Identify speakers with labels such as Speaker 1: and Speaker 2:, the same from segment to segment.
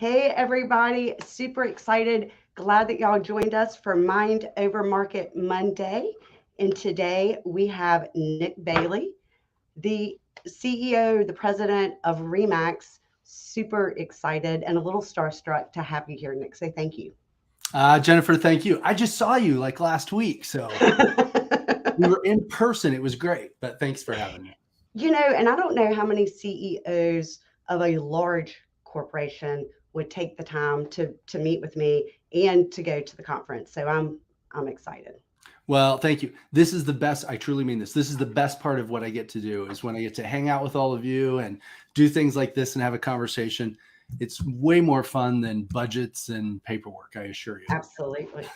Speaker 1: Hey, everybody. Super excited. Glad that y'all joined us for Mind Over Market Monday. And today we have Nick Bailey, the CEO, the president of Remax. Super excited and a little starstruck to have you here, Nick. Say thank you.
Speaker 2: Jennifer, thank you. I just saw you like last week. So we were in person. It was great, but thanks for having me.
Speaker 1: And I don't know how many CEOs of a large corporation would take the time to meet with me and to go to the conference. So I'm excited.
Speaker 2: Well, thank you. This is the best. I truly mean this. This is the best part of what I get to do is when I get to hang out with all of you and do things like this and have a conversation. It's way more fun than budgets and paperwork, I assure you.
Speaker 1: Absolutely.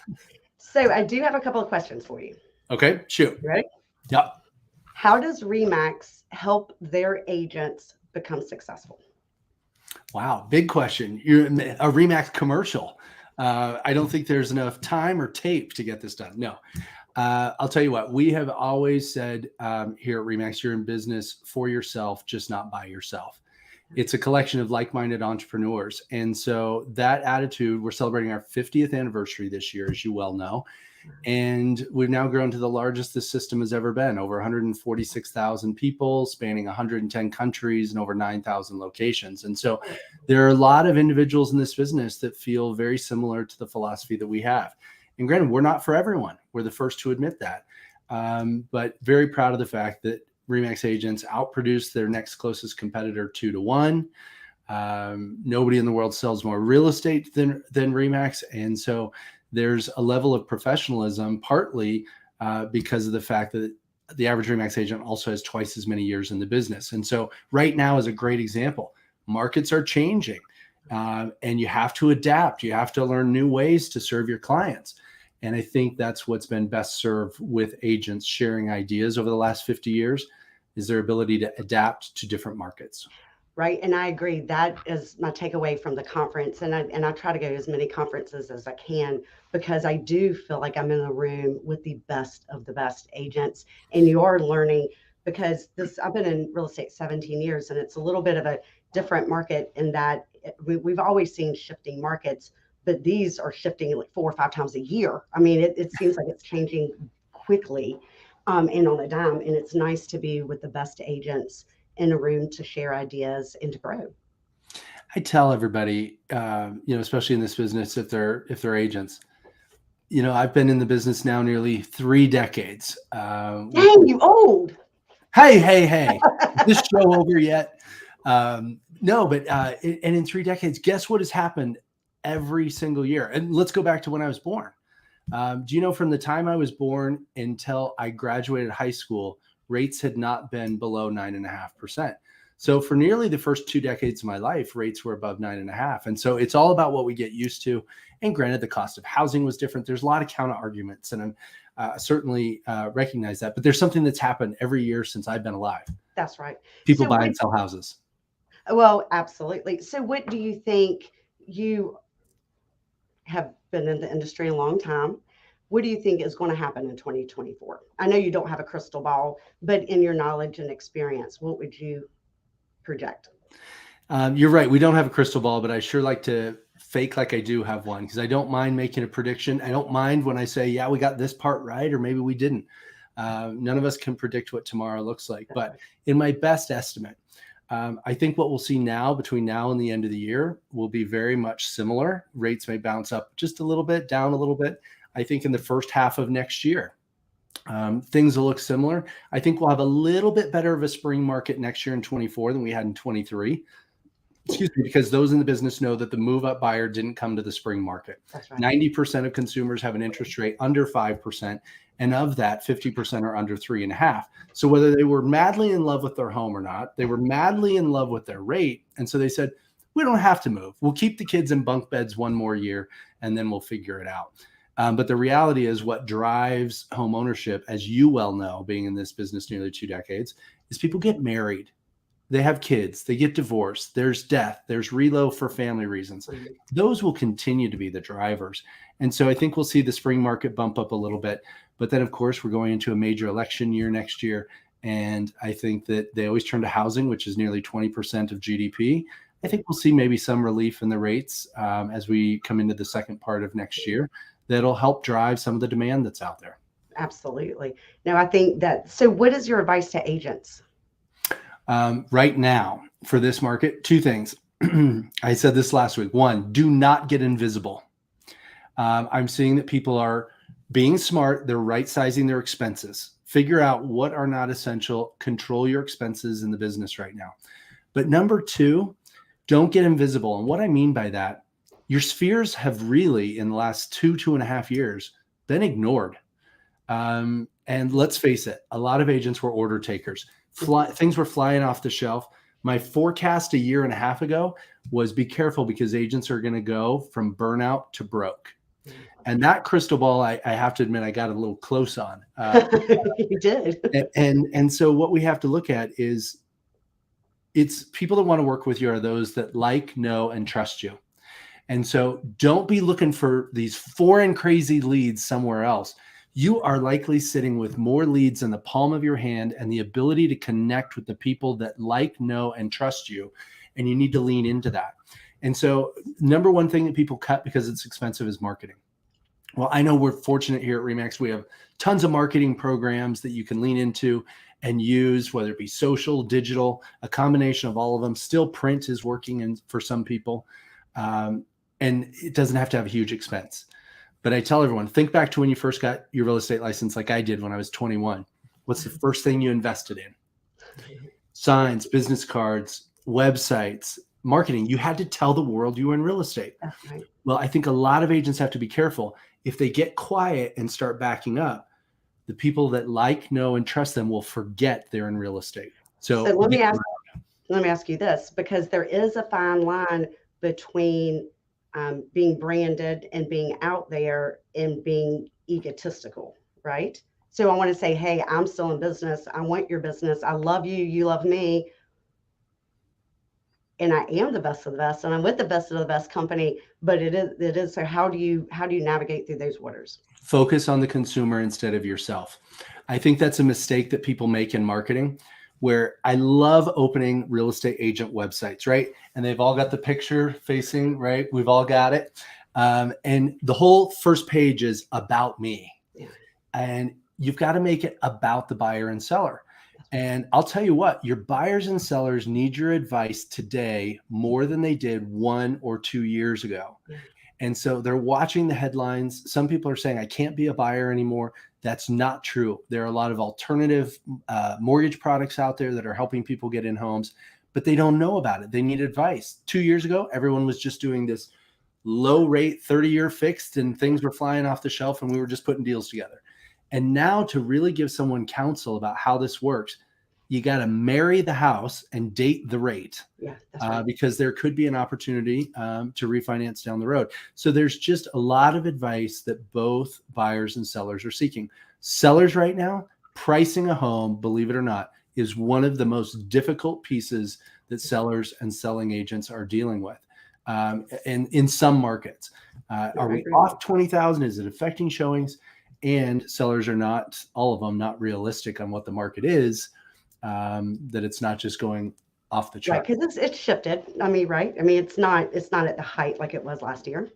Speaker 1: So I do have a couple of questions for you.
Speaker 2: Okay, shoot.
Speaker 1: You ready?
Speaker 2: Yep.
Speaker 1: How does Remax help their agents become successful?
Speaker 2: Wow, big question. You're a Remax commercial. I don't think there's enough time or tape to get this done. No. I'll tell you what, we have always said here at Remax, you're in business for yourself, just not by yourself. It's a collection of like-minded entrepreneurs. And so that attitude, we're celebrating our 50th anniversary this year, as you well know. And we've now grown to the largest this system has ever been, over 146,000 people spanning 110 countries and over 9,000 locations. And so there are a lot of individuals in this business that feel very similar to the philosophy that we have. And granted, we're not for everyone. We're the first to admit that. But very proud of the fact that Remax agents outproduce their next closest competitor 2-1. Nobody in the world sells more real estate than Remax. And so there's a level of professionalism, partly because of the fact that the average Remax agent also has twice as many years in the business. And so right now is a great example. Markets are changing and you have to adapt. You have to learn new ways to serve your clients. And I think that's what's been best served with agents sharing ideas over the last 50 years is their ability to adapt to different markets.
Speaker 1: Right. And I agree. That is my takeaway from the conference. And I try to go to as many conferences as I can because I do feel like I'm in a room with the best of the best agents. And you are learning because I've been in real estate 17 years and it's a little bit of a different market in that we've always seen shifting markets, but these are shifting like 4 or 5 times a year. I mean, it seems like it's changing quickly and on a dime. And it's nice to be with the best agents in a room to share ideas and to grow.
Speaker 2: I tell everybody, especially in this business, if they're agents, I've been in the business now nearly 3 decades.
Speaker 1: Dang, you old.
Speaker 2: Hey, is this show over yet? No, but and in 3 decades, guess what has happened every single year? And let's go back to when I was born. Do you know from the time I was born until I graduated high school, rates had not been below 9.5%. So for nearly the first 2 decades of my life, rates were above 9.5%. And so it's all about what we get used to. And granted, the cost of housing was different. There's a lot of counter arguments, and I'm certainly recognize that. But there's something that's happened every year since I've been alive.
Speaker 1: That's right.
Speaker 2: People buy and sell houses.
Speaker 1: Well, absolutely. So what do you think? You have been in the industry a long time. What do you think is going to happen in 2024? I know you don't have a crystal ball, but in your knowledge and experience, what would you project?
Speaker 2: You're right. We don't have a crystal ball, but I sure like to fake like I do have one because I don't mind making a prediction. I don't mind when I say, yeah, we got this part right, or maybe we didn't. None of us can predict what tomorrow looks like. But in my best estimate, I think what we'll see now between now and the end of the year will be very much similar. Rates may bounce up just a little bit, down a little bit. I think in the first half of next year, things will look similar. I think we'll have a little bit better of a spring market next year in 24 than we had in 23. Excuse me, because those in the business know that the move-up buyer didn't come to the spring market.
Speaker 1: That's right.
Speaker 2: 90% of consumers have an interest rate under 5%, and of that, 50% are under 3.5%. So whether they were madly in love with their home or not, they were madly in love with their rate, and so they said, we don't have to move. We'll keep the kids in bunk beds one more year, and then we'll figure it out. But the reality is what drives home ownership, as you well know, being in this business nearly 2 decades, is people get married. They have kids, they get divorced, there's death, there's reload for family reasons. Those will continue to be the drivers. And so I think we'll see the spring market bump up a little bit. But then, of course, we're going into a major election year next year. And I think that they always turn to housing, which is nearly 20% of GDP. I think we'll see maybe some relief in the rates as we come into the second part of next year. That'll help drive some of the demand that's out there.
Speaker 1: Absolutely. No, I think that. So, what is your advice to agents?
Speaker 2: Right now, for this market, two things. I said this last week. One, do not get invisible. I'm seeing that people are being smart. They're right sizing their expenses. Figure out what are not essential. Control your expenses in the business right now. But number two, don't get invisible. And what I mean by that, your spheres have really, in the last 2.5 years, been ignored. And let's face it, a lot of agents were order takers. Things were flying off the shelf. My forecast a year and a half ago was be careful because agents are going to go from burnout to broke. And that crystal ball, I have to admit, I got a little close on.
Speaker 1: You did.
Speaker 2: And so what we have to look at is it's people that want to work with you are those that like, know, and trust you. And so don't be looking for these foreign crazy leads somewhere else. You are likely sitting with more leads in the palm of your hand and the ability to connect with the people that like, know, and trust you. And you need to lean into that. And so number one thing that people cut because it's expensive is marketing. Well, I know we're fortunate here at RE/MAX. We have tons of marketing programs that you can lean into and use, whether it be social, digital, a combination of all of them. Still, print is working for some people. And it doesn't have to have a huge expense. But I tell everyone, think back to when you first got your real estate license like I did when I was 21. What's the first thing you invested in? Signs, business cards, websites, marketing. You had to tell the world you were in real estate.
Speaker 1: Right.
Speaker 2: Well, I think a lot of agents have to be careful. If they get quiet and start backing up, the people that like, know, and trust them will forget they're in real estate. So
Speaker 1: let me ask you this, because there is a fine line between being branded and being out there and being egotistical, right? So I want to say, hey, I'm still in business. I want your business. I love you. You love me. And I am the best of the best, and I'm with the best of the best company. But it is. So how do you navigate through those waters?
Speaker 2: Focus on the consumer instead of yourself. I think that's a mistake that people make in marketing, where I love opening real estate agent websites, right? And they've all got the picture facing, right? We've all got it. And the whole first page is about me.
Speaker 1: Yeah.
Speaker 2: And you've got to make it about the buyer and seller. And I'll tell you what, your buyers and sellers need your advice today more than they did 1 or 2 years ago.
Speaker 1: Yeah.
Speaker 2: And so they're watching the headlines. Some people are saying, I can't be a buyer anymore. That's not true. There are a lot of alternative mortgage products out there that are helping people get in homes, but they don't know about it. They need advice. 2 years ago, everyone was just doing this low rate 30-year fixed and things were flying off the shelf and we were just putting deals together. And now to really give someone counsel about how this works, you got to marry the house and date the rate.
Speaker 1: Yeah, that's right.
Speaker 2: Because there could be an opportunity to refinance down the road. So there's just a lot of advice that both buyers and sellers are seeking. Sellers right now, pricing a home, believe it or not, is one of the most difficult pieces that sellers and selling agents are dealing with. And in some markets, are we off 20,000? Is it affecting showings? And sellers are not, all of them, not realistic on what the market is, that it's not just going off the chart.
Speaker 1: Right, because it's shifted. I mean, right? I mean, it's not at the height like it was last year.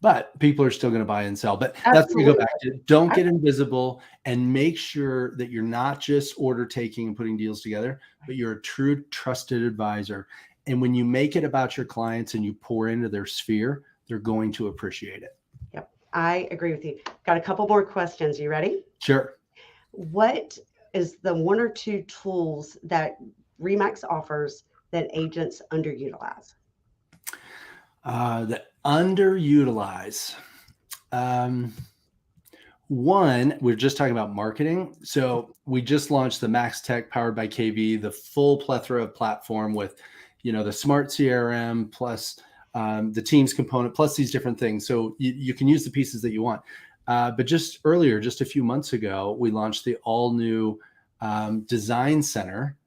Speaker 2: But people are still going to buy and sell. But
Speaker 1: Absolutely.
Speaker 2: That's what we go back to. Don't get invisible and make sure that you're not just order taking and putting deals together, but you're a true trusted advisor. And when you make it about your clients and you pour into their sphere, they're going to appreciate it.
Speaker 1: Yep, I agree with you. Got a couple more questions. You ready?
Speaker 2: Sure.
Speaker 1: What is the 1 or 2 tools that RE/MAX offers that agents underutilize?
Speaker 2: That underutilize. One, we're just talking about marketing. So we just launched the Max Tech powered by KV, the full plethora of platform with, the smart CRM plus the Teams component plus these different things. So you can use the pieces that you want. But just a few months ago, we launched the all new Design Center,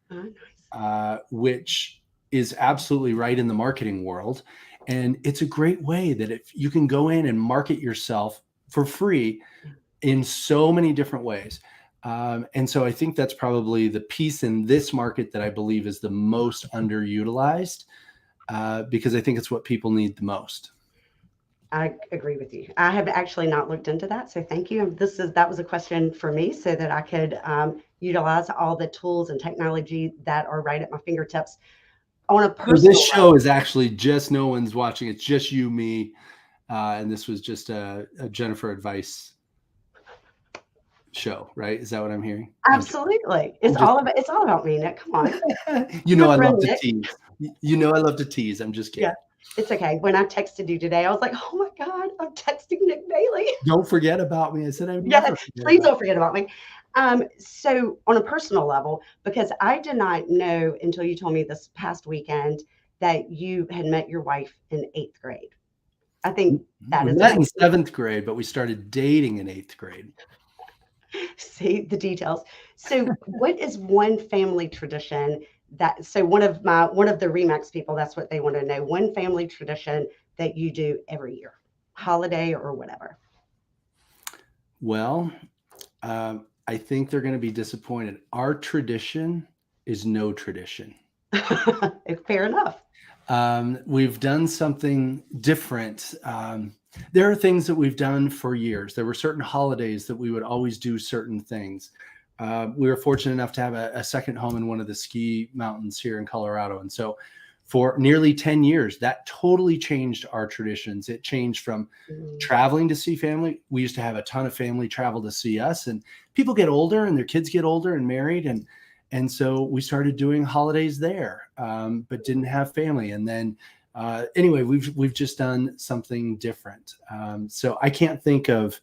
Speaker 2: which is absolutely right in the marketing world. And it's a great way that if you can go in and market yourself for free in so many different ways. And so I think that's probably the piece in this market that I believe is the most underutilized. because I think it's what people need the most.
Speaker 1: I agree with you. I have actually not looked into that, so thank you. That was a question for me, so that I could utilize all the tools and technology that are right at my fingertips on a
Speaker 2: So this
Speaker 1: personal
Speaker 2: show
Speaker 1: level.
Speaker 2: is actually just no one's watching. It's just you, me, and this was just a Jennifer advice show, right? Is that what I'm hearing?
Speaker 1: Absolutely,
Speaker 2: I'm just
Speaker 1: it's all about me, Nick. Come on,
Speaker 2: you know
Speaker 1: my
Speaker 2: I
Speaker 1: friend
Speaker 2: love to
Speaker 1: Nick.
Speaker 2: tease. You know I love to tease. I'm just
Speaker 1: Yeah,
Speaker 2: kidding.
Speaker 1: it's okay. When I texted you today, I was like, oh my God, I'm texting Nick Bailey.
Speaker 2: Don't forget about me. I said I would
Speaker 1: Yeah,
Speaker 2: never forget
Speaker 1: please
Speaker 2: about
Speaker 1: don't forget about me. So on a personal level, because I did not know until you told me this past weekend that you had met your wife in 8th grade. I think
Speaker 2: you.
Speaker 1: that
Speaker 2: We
Speaker 1: is
Speaker 2: met in
Speaker 1: amazing.
Speaker 2: 7th grade, but we started dating in 8th grade.
Speaker 1: See the details. So what is one family tradition so one of the Remax people, that's what they want to know. One family tradition that you do every year, holiday or whatever.
Speaker 2: Well, I think they're going to be disappointed. Our tradition is no tradition.
Speaker 1: Fair enough.
Speaker 2: We've done something different. There are things that we've done for years. There were certain holidays that we would always do certain things. We were fortunate enough to have a second home in one of the ski mountains here in Colorado. And so for nearly 10 years, that totally changed our traditions. It changed from
Speaker 1: Mm.
Speaker 2: traveling to see family. We used to have a ton of family travel to see us, and people get older and their kids get older and married. And so we started doing holidays there, but didn't have family. And then anyway, we've just done something different. So I can't think of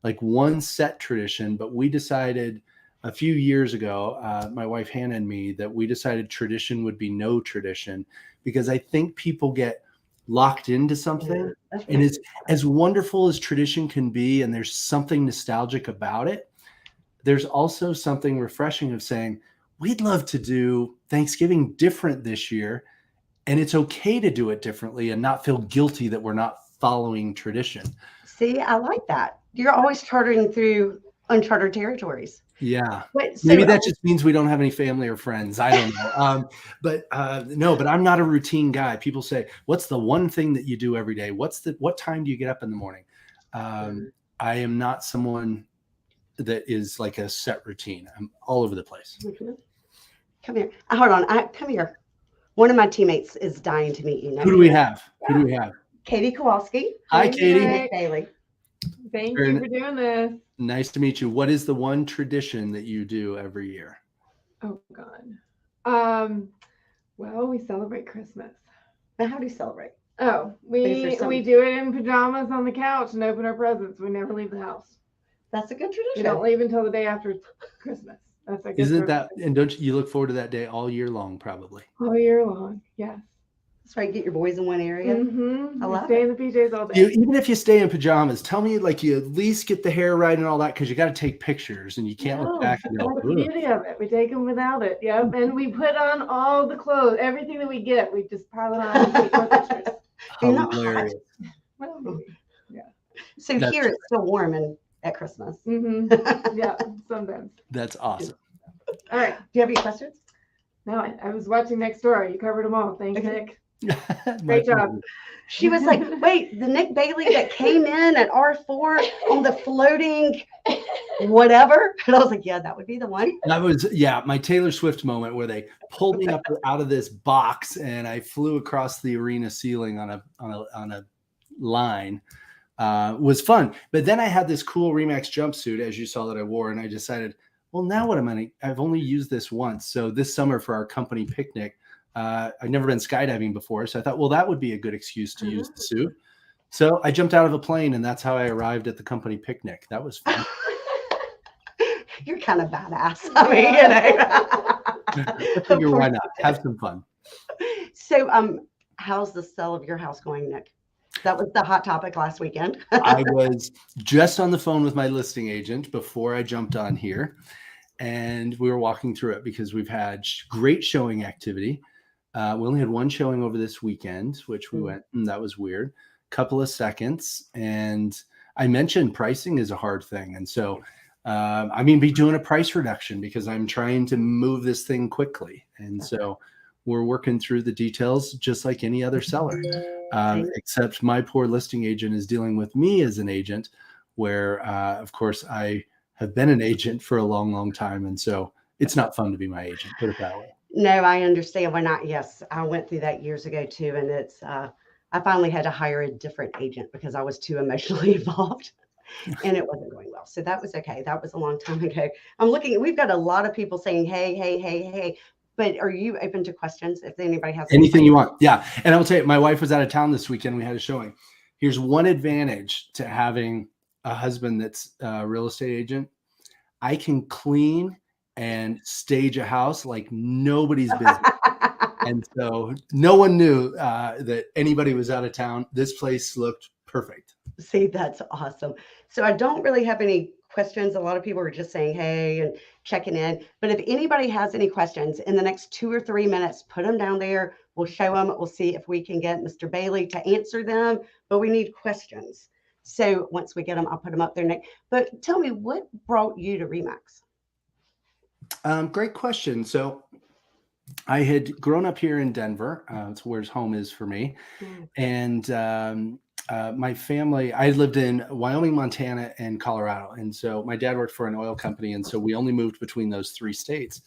Speaker 2: like one set tradition, but we decided a few years ago, my wife Hannah and me, that we decided tradition would be no tradition, because I think people get locked into something.
Speaker 1: Yeah, that's
Speaker 2: And
Speaker 1: very
Speaker 2: it's as wonderful as tradition can be, and there's something nostalgic about it. There's also something refreshing of saying, we'd love to do Thanksgiving different this year. And it's okay to do it differently and not feel guilty that we're not following tradition.
Speaker 1: See, I like that. You're always chartering through uncharted territories.
Speaker 2: Yeah.
Speaker 1: But
Speaker 2: Maybe
Speaker 1: so,
Speaker 2: that just means we don't have any family or friends. I don't know. No, but I'm not a routine guy. People say, what's the one thing that you do every day? What time do you get up in the morning? I am not someone that is like a set routine. I'm all over the place.
Speaker 1: come here. Hold on. Come here. One of my teammates is dying to meet you.
Speaker 2: Who
Speaker 1: Nick.
Speaker 2: do we have? Who do we have?
Speaker 1: Katie Kowalski.
Speaker 2: Hi,
Speaker 3: Hey,
Speaker 2: Katie.
Speaker 3: Nick.
Speaker 1: Nick Bailey.
Speaker 3: Thank
Speaker 2: Very
Speaker 3: you for doing this.
Speaker 2: nice to meet you. What is the one tradition that you do every year?
Speaker 3: Oh God. Well, we celebrate Christmas.
Speaker 1: Now, how do you celebrate?
Speaker 3: Oh,
Speaker 1: Because
Speaker 3: we do it in pajamas on the couch and open our presents. We never leave the house.
Speaker 1: That's a good
Speaker 3: We don't
Speaker 1: tradition.
Speaker 3: leave until the day after Christmas. That's a good
Speaker 2: Isn't
Speaker 3: tradition.
Speaker 2: that, and don't you look forward to that day all year long, probably?
Speaker 3: All year long? Yes.
Speaker 1: That's right. Get your boys in one area.
Speaker 3: Mm-hmm.
Speaker 1: I
Speaker 3: We
Speaker 1: love
Speaker 3: stay
Speaker 1: it.
Speaker 3: in the PJs all day.
Speaker 2: Even if you stay in pajamas, tell me like you at least get the hair right and all that, because you got to take pictures and you can't look
Speaker 3: No,
Speaker 2: back and go,
Speaker 3: that's the
Speaker 2: "Ugh."
Speaker 3: beauty of it. We take them without it. Yep. And we put on all the clothes, everything that we get. We just pile it on and take more pictures.
Speaker 1: You're not
Speaker 2: Hilarious.
Speaker 3: Well, maybe.
Speaker 1: So
Speaker 2: That's
Speaker 1: here it's still warm at Christmas.
Speaker 3: Mm-hmm. Yeah, sometimes.
Speaker 2: That's awesome.
Speaker 3: All right.
Speaker 1: Do you have any questions?
Speaker 3: No, I was watching next door. You covered them all. Thanks,
Speaker 1: Okay.
Speaker 3: Nick.
Speaker 2: My
Speaker 3: Great job.
Speaker 2: pleasure.
Speaker 1: She was like, wait, the Nick Bailey that came in at R4 on the floating whatever. And I was like, yeah, that would be the one.
Speaker 2: That was, my Taylor Swift moment where they pulled me up out of this box and I flew across the arena ceiling on a line. Was fun. But then I had this cool Remax jumpsuit, as you saw, that I wore, and I decided, well, now what am I? I've only used this once. So this summer for our company picnic, I've never been skydiving before. So I thought, well, that would be a good excuse to use the suit. So I jumped out of a plane, and that's how I arrived at the company picnic. That was fun.
Speaker 1: You're kind of badass. I mean, you know.
Speaker 2: I figure why not? Have some fun.
Speaker 1: So, how's the sale of your house going, Nick? That was the hot topic last weekend.
Speaker 2: I was just on the phone with my listing agent before I jumped on here, and we were walking through it because we've had great showing activity. We only had one showing over this weekend, which we went, and that was weird. Couple of seconds, and I mentioned pricing is a hard thing, and so be doing a price reduction because I'm trying to move this thing quickly, and so we're working through the details just like any other seller. Except my poor listing agent is dealing with me as an agent, where, of course, I have been an agent for a long, long time. And so it's not fun to be my agent, put it that way.
Speaker 1: No, I understand. Yes, I went through that years ago too. And I finally had to hire a different agent because I was too emotionally involved and it wasn't going well. So that was okay. That was a long time ago. We've got a lot of people saying, hey, hey, hey, hey. But are you open to questions if anybody has
Speaker 2: anything you want? Yeah. And I will tell you, my wife was out of town this weekend. We had a showing. Here's one advantage to having a husband that's a real estate agent. I can clean and stage a house like nobody's business. And so no one knew that anybody was out of town. This place looked perfect.
Speaker 1: See, that's awesome. So I don't really have any questions. A lot of people are just saying, hey, and checking in. But if anybody has any questions in the next 2 or 3 minutes, put them down there. We'll show them. We'll see if we can get Mr. Bailey to answer them. But we need questions. So once we get them, I'll put them up there next. But tell me, what brought you to RE/MAX?
Speaker 2: Great question. So I had grown up here in Denver. It's where home is for me. And my family, I lived in Wyoming, Montana, and Colorado. And so my dad worked for an oil company. And so we only moved between those 3 states.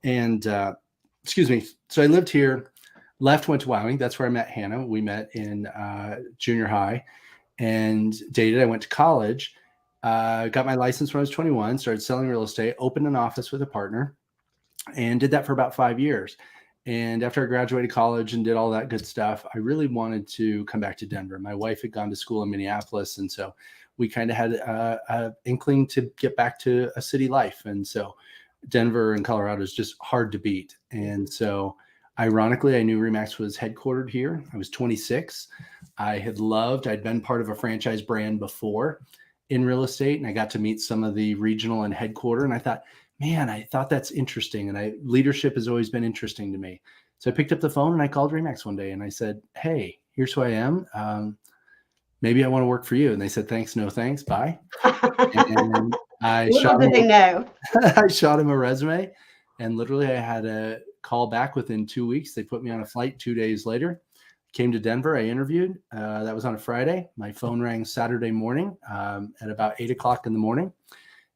Speaker 2: And excuse me. So I lived here, went to Wyoming. That's where I met Hannah. We met in junior high and dated. I went to college, got my license when I was 21, started selling real estate, opened an office with a partner, and did that for about 5 years. And after I graduated college and did all that good stuff, I really wanted to come back to Denver. My wife had gone to school in Minneapolis. And so we kind of had an inkling to get back to a city life. And so Denver and Colorado is just hard to beat. And so ironically, I knew RE/MAX was headquartered here. I was 26. I'd been part of a franchise brand before in real estate. And I got to meet some of the regional and headquarter. And I thought, man, I thought that's interesting. And leadership has always been interesting to me. So I picked up the phone and I called RE/MAX one day and I said, hey, here's who I am. Maybe I want to work for you. And they said, thanks, no thanks, bye. And I shot him a resume, and literally I had a call back within 2 weeks. They put me on a flight 2 days later, came to Denver. I interviewed. That was on a Friday. My phone rang Saturday morning at about 8 o'clock in the morning,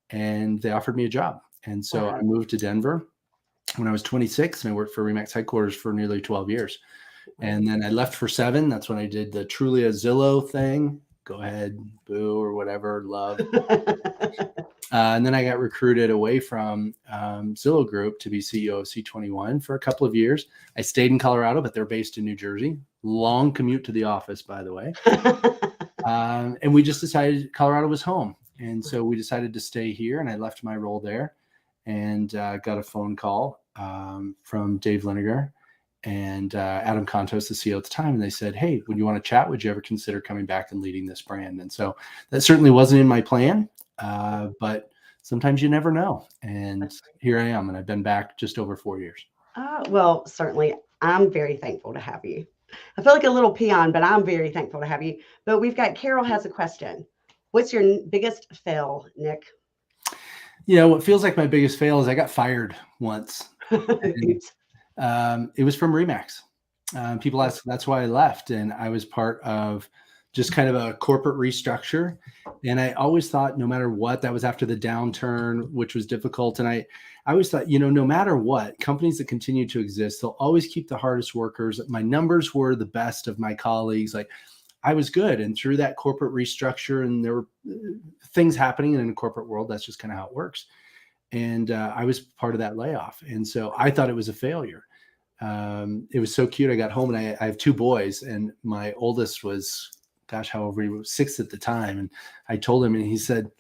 Speaker 2: and they offered me a job. And so I moved to Denver when I was 26, and I worked for RE/MAX headquarters for nearly 12 years. And then I left for 7. That's when I did the Trulia Zillow thing. Go ahead, boo, or whatever, love. And then I got recruited away from Zillow Group to be CEO of C21 for a couple of years. I stayed in Colorado, but they're based in New Jersey. Long commute to the office, by the way. And we just decided Colorado was home. And so we decided to stay here, and I left my role there and got a phone call from Dave Linegar and Adam Contos, the CEO at the time. And they said, hey, would you want to chat? Would you ever consider coming back and leading this brand? And so that certainly wasn't in my plan, but sometimes you never know. And here I am, and I've been back just over 4 years.
Speaker 1: Well, certainly, I'm very thankful to have you. I feel like a little peon, but I'm very thankful to have you. But Carol has a question. What's your biggest fail, Nick?
Speaker 2: What feels like my biggest fail is I got fired once. It was from RE/MAX. People ask, that's why I left. And I was part of just kind of a corporate restructure. And I always thought, no matter what, that was after the downturn, which was difficult. And I always thought, no matter what, companies that continue to exist, they'll always keep the hardest workers. My numbers were the best of my colleagues. Like, I was good. And through that corporate restructure, and there were things happening in the corporate world, that's just kind of how it works. And I was part of that layoff. And so I thought it was a failure. It was so cute. I got home, and I have 2 boys, and my oldest was, however, he was 6 at the time. And I told him, and he said,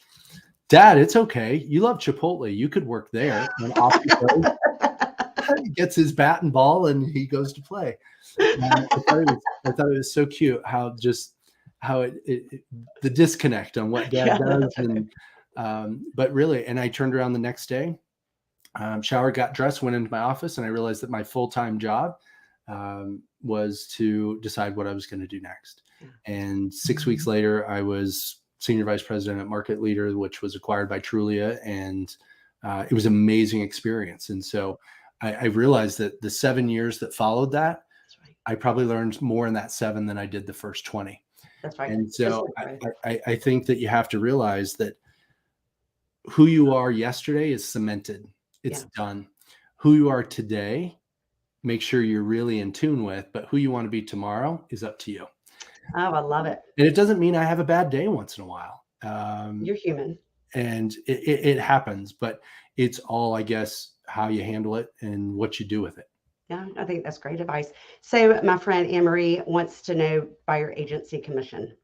Speaker 2: Dad, it's okay. You love Chipotle. You could work there. And off he goes. He gets his bat and ball, and he goes to play. I thought it was so cute how the disconnect on what Dad does. And, but really, and I turned around the next day, showered, got dressed, went into my office, and I realized that my full-time job was to decide what I was going to do next. And 6 weeks later, I was senior vice president at Market Leader, which was acquired by Trulia. And it was an amazing experience. And so I realized that the 7 years that followed that,
Speaker 1: That's right.
Speaker 2: I probably learned more in that 7 than I did the first 20.
Speaker 1: That's right.
Speaker 2: And so
Speaker 1: Constant growth.
Speaker 2: I think that you have to realize that who you are yesterday is cemented. It's
Speaker 1: Yeah.
Speaker 2: done. Who you are today, make sure you're really in tune with, but who you want to be tomorrow is up to you.
Speaker 1: Oh, I love it.
Speaker 2: And it doesn't mean I have a bad day once in a while.
Speaker 1: You're human.
Speaker 2: And it happens, but it's all, I guess, how you handle it and what you do with it.
Speaker 1: Yeah, I think that's great advice. So my friend Anne-Marie wants to know by your agency commission.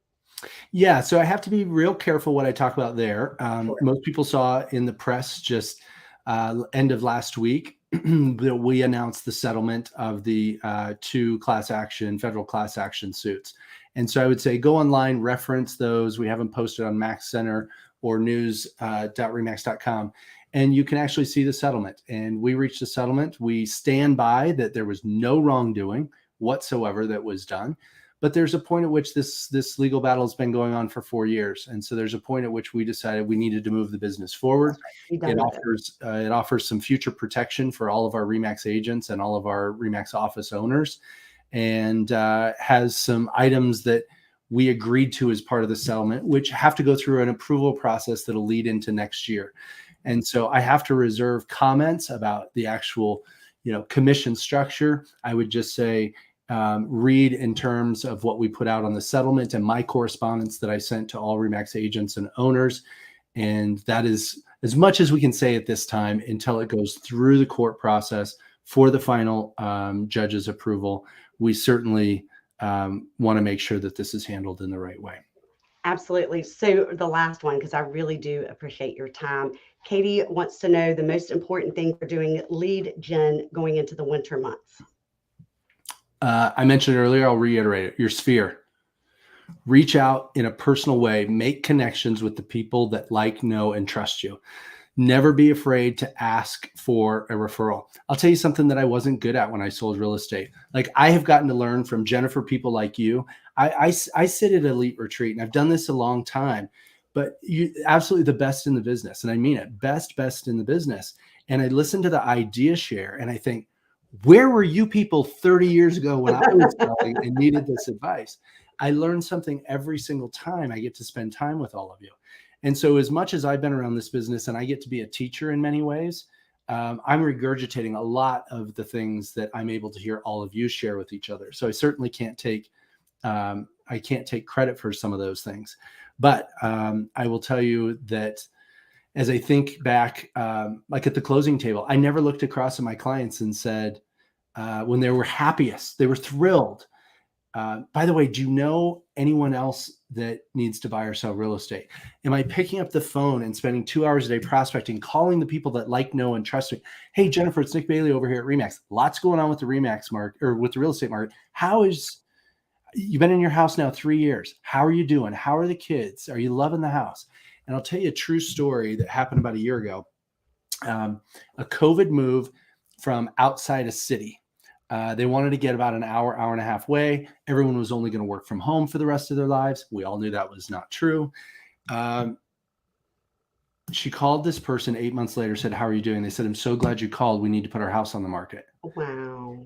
Speaker 2: Yeah, so I have to be real careful what I talk about there.
Speaker 1: Sure.
Speaker 2: Most people saw in the press just end of last week that we announced the settlement of the 2 federal class action suits. And so I would say go online, reference those. We haven't posted on Max Center or news.remax.com. And you can actually see the settlement. And we reached a settlement. We stand by that there was no wrongdoing whatsoever that was done. But there's a point at which this legal battle has been going on for 4 years. And so there's a point at which we decided we needed to move the business forward.
Speaker 1: Be done with it.
Speaker 2: It offers some future protection for all of our REMAX agents and all of our REMAX office owners, and has some items that we agreed to as part of the settlement, which have to go through an approval process that'll lead into next year. And so I have to reserve comments about the actual, commission structure. I would just say, read in terms of what we put out on the settlement and my correspondence that I sent to all REMAX agents and owners. And that is as much as we can say at this time until it goes through the court process for the final judge's approval. We certainly want to make sure that this is handled in the right way.
Speaker 1: Absolutely. So the last one, because I really do appreciate your time. Katie wants to know the most important thing for doing lead gen going into the winter months.
Speaker 2: I mentioned earlier, I'll reiterate it, your sphere. Reach out in a personal way, make connections with the people that like, know, and trust you. Never be afraid to ask for a referral. I'll tell you something that I wasn't good at when I sold real estate. Like, I have gotten to learn from Jennifer, people like you. I sit at Elite Retreat, and I've done this a long time, but you absolutely the best in the business. And I mean it, best in the business. And I listen to the idea share and I think, where were you people 30 years ago when I was selling and needed this advice? I learn something every single time I get to spend time with all of you. And so as much as I've been around this business and I get to be a teacher in many ways, I'm regurgitating a lot of the things that I'm able to hear all of you share with each other. So I certainly can't take credit for some of those things. But I will tell you that as I think back, like at the closing table, I never looked across at my clients and said, when they were happiest, they were thrilled. By the way, do you know anyone else that needs to buy or sell real estate? Am I picking up the phone and spending 2 hours a day prospecting, calling the people that like, know, and trust me? Hey, Jennifer, it's Nick Bailey over here at REMAX. Lots going on with the REMAX market or with the real estate market. You've been in your house now 3 years. How are you doing? How are the kids? Are you loving the house? And I'll tell you a true story that happened about a year ago. A COVID move from outside a city. They wanted to get about an hour and a half away. Everyone was only going to work from home for the rest of their lives. We all knew that was not true. She called this person 8 months later, said, how are you doing? They said, I'm so glad you called. We need to put our house on the market.
Speaker 1: Wow.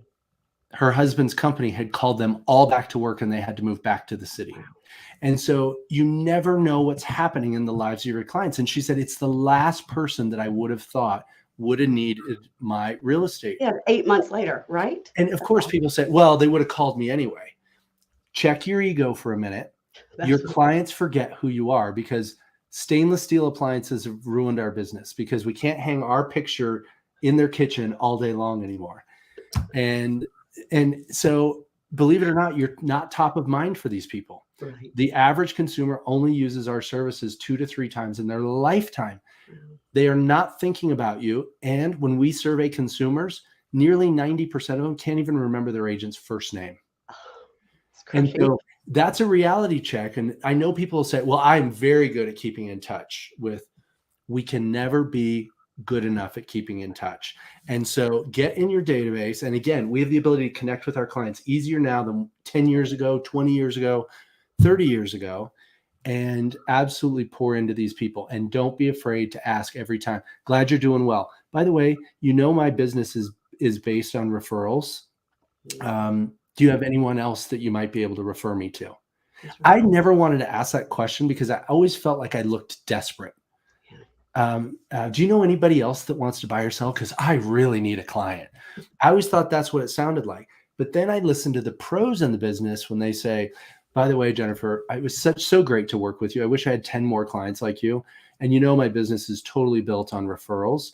Speaker 2: Her husband's company had called them all back to work and they had to move back to the city.
Speaker 1: Wow.
Speaker 2: And so you never know what's happening in the lives of your clients. And she said, it's the last person that I would have thought would have needed my real estate.
Speaker 1: Yeah, 8 months later, right?
Speaker 2: And of course, people say, well, they would have called me anyway. Check your ego for a minute. Your clients forget who you are because stainless steel appliances have ruined our business because we can't hang our picture in their kitchen all day long anymore. And so believe it or not, you're not top of mind for these people.
Speaker 1: Right.
Speaker 2: The average consumer only uses our services 2 to 3 times in their lifetime. They are not thinking about you. And when we survey consumers, nearly 90% of them can't even remember their agent's first name. And so that's a reality check. And I know people will say, well, I'm very good at keeping in touch with, we can never be good enough at keeping in touch. And so get in your database. And again, we have the ability to connect with our clients easier now than 10 years ago, 20 years ago, 30 years ago, and absolutely pour into these people. And don't be afraid to ask every time. Glad you're doing well. By the way, my business is based on referrals. Do you have anyone else that you might be able to refer me to? I never wanted to ask that question because I always felt like I looked desperate. Do you know anybody else that wants to buy or sell? Because I really need a client. I always thought that's what it sounded like. But then I listened to the pros in the business when they say, by the way, Jennifer, it was so great to work with you. I wish I had 10 more clients like you. And you know, my business is totally built on referrals.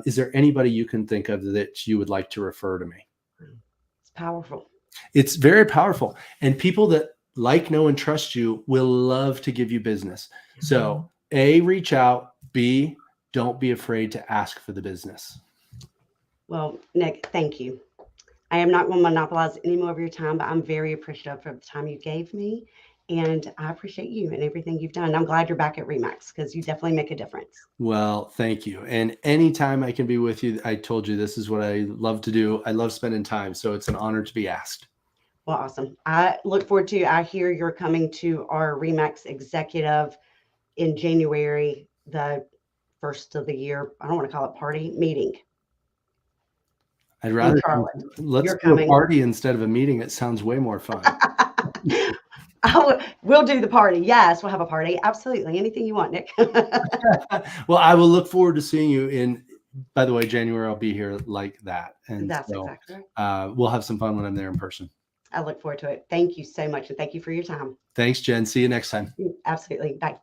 Speaker 2: Is there anybody you can think of that you would like to refer to me?
Speaker 1: It's powerful.
Speaker 2: It's very powerful. And people that like, know, and trust you will love to give you business. So A, reach out. B, don't be afraid to ask for the business.
Speaker 1: Well, Nick, thank you. I am not going to monopolize any more of your time, but I'm very appreciative for the time you gave me. And I appreciate you and everything you've done. I'm glad you're back at Remax because you definitely make a difference.
Speaker 2: Well, thank you. And anytime I can be with you, I told you this is what I love to do. I love spending time. So it's an honor to be asked.
Speaker 1: Well, awesome. I look forward to, I hear you're coming to our Remax executive in January, the first of the year. I don't want to call it party, meeting.
Speaker 2: I'd rather let's do a party instead of a meeting. It sounds way more fun.
Speaker 1: We'll do the party. Yes, we'll have a party. Absolutely. Anything you want, Nick.
Speaker 2: Well, I will look forward to seeing you in, by the way, January. I'll be here like that. And
Speaker 1: that's
Speaker 2: so,
Speaker 1: exactly right.
Speaker 2: We'll have some fun when I'm there in person.
Speaker 1: I look forward to it. Thank you so much. And thank you for your time.
Speaker 2: Thanks, Jen. See you next time.
Speaker 1: Absolutely. Bye.